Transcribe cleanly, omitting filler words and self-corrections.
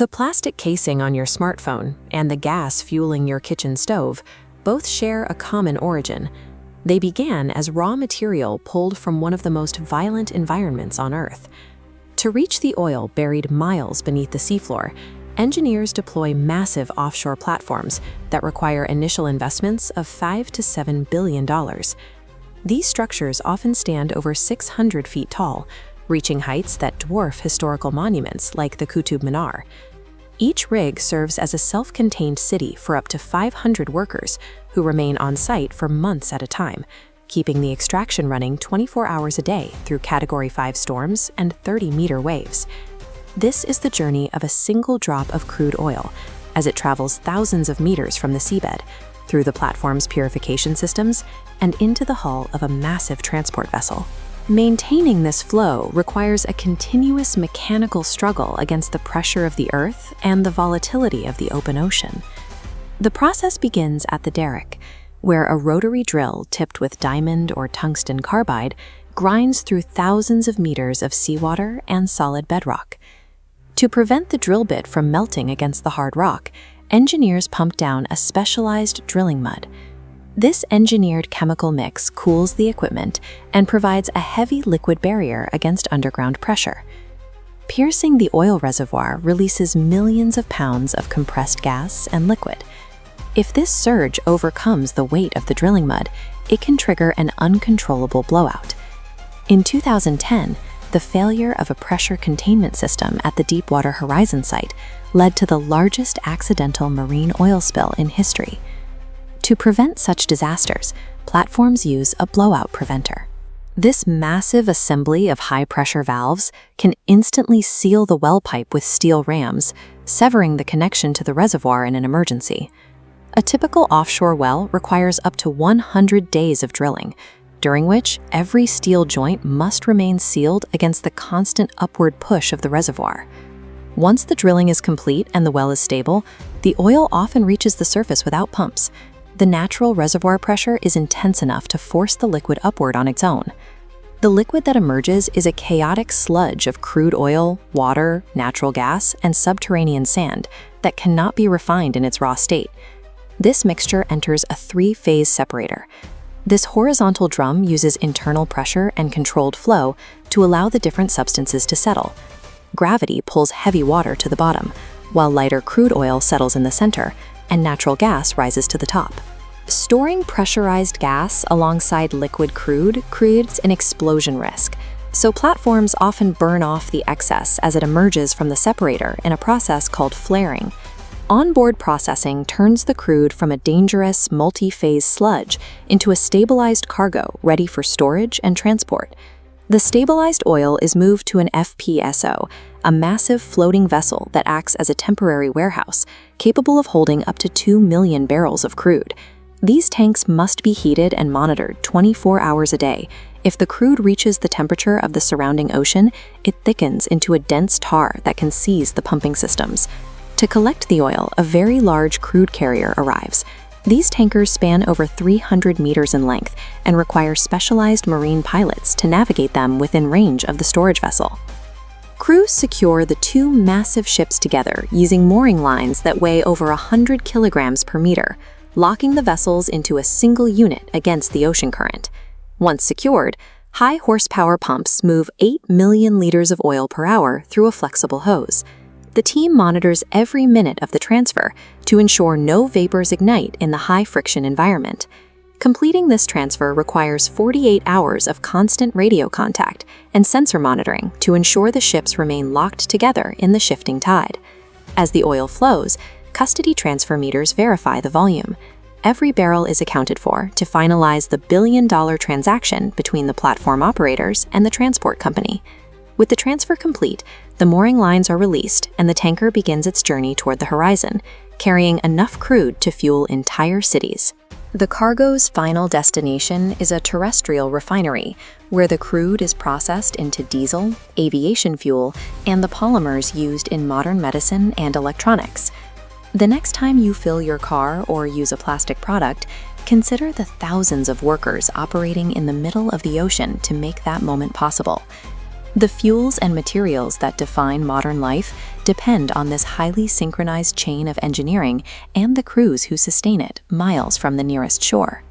The plastic casing on your smartphone and the gas fueling your kitchen stove both share a common origin. They began as raw material pulled from one of the most violent environments on Earth. To reach the oil buried miles beneath the seafloor, engineers deploy massive offshore platforms that require initial investments of $5 to $7 billion. These structures often stand over 600 feet tall, reaching heights that dwarf historical monuments like the Qutb Minar. Each rig serves as a self-contained city for up to 500 workers who remain on site for months at a time, keeping the extraction running 24 hours a day through Category 5 storms and 30-meter waves. This is the journey of a single drop of crude oil as it travels thousands of meters from the seabed, through the platform's purification systems, and into the hull of a massive transport vessel. Maintaining this flow requires a continuous mechanical struggle against the pressure of the Earth and the volatility of the open ocean. The process begins at the derrick, where a rotary drill tipped with diamond or tungsten carbide grinds through thousands of meters of seawater and solid bedrock. To prevent the drill bit from melting against the hard rock, engineers pump down a specialized drilling mud. This engineered chemical mix cools the equipment and provides a heavy liquid barrier against underground pressure. Piercing the oil reservoir releases millions of pounds of compressed gas and liquid. If this surge overcomes the weight of the drilling mud, it can trigger an uncontrollable blowout. In 2010, the failure of a pressure containment system at the Deepwater Horizon site led to the largest accidental marine oil spill in history. To prevent such disasters, platforms use a blowout preventer. This massive assembly of high-pressure valves can instantly seal the well pipe with steel rams, severing the connection to the reservoir in an emergency. A typical offshore well requires up to 100 days of drilling, during which every steel joint must remain sealed against the constant upward push of the reservoir. Once the drilling is complete and the well is stable, the oil often reaches the surface without pumps. The natural reservoir pressure is intense enough to force the liquid upward on its own. The liquid that emerges is a chaotic sludge of crude oil, water, natural gas, and subterranean sand that cannot be refined in its raw state. This mixture enters a three-phase separator. This horizontal drum uses internal pressure and controlled flow to allow the different substances to settle. Gravity pulls heavy water to the bottom, while lighter crude oil settles in the center, and natural gas rises to the top. Storing pressurized gas alongside liquid crude creates an explosion risk, so platforms often burn off the excess as it emerges from the separator in a process called flaring. Onboard processing turns the crude from a dangerous, multi-phase sludge into a stabilized cargo ready for storage and transport. The stabilized oil is moved to an FPSO, a massive floating vessel that acts as a temporary warehouse, capable of holding up to 2 million barrels of crude. These tanks must be heated and monitored 24 hours a day. If the crude reaches the temperature of the surrounding ocean, it thickens into a dense tar that can seize the pumping systems. To collect the oil, a very large crude carrier arrives. These tankers span over 300 meters in length and require specialized marine pilots to navigate them within range of the storage vessel. Crews secure the two massive ships together using mooring lines that weigh over 100 kilograms per meter, locking the vessels into a single unit against the ocean current. Once secured, high-horsepower pumps move 8 million liters of oil per hour through a flexible hose. The team monitors every minute of the transfer to ensure no vapors ignite in the high-friction environment. Completing this transfer requires 48 hours of constant radio contact and sensor monitoring to ensure the ships remain locked together in the shifting tide. As the oil flows, custody transfer meters verify the volume. Every barrel is accounted for to finalize the billion-dollar transaction between the platform operators and the transport company. With the transfer complete, the mooring lines are released and the tanker begins its journey toward the horizon, carrying enough crude to fuel entire cities. The cargo's final destination is a terrestrial refinery, where the crude is processed into diesel, aviation fuel, and the polymers used in modern medicine and electronics. The next time you fill your car or use a plastic product, consider the thousands of workers operating in the middle of the ocean to make that moment possible. The fuels and materials that define modern life depend on this highly synchronized chain of engineering and the crews who sustain it miles from the nearest shore.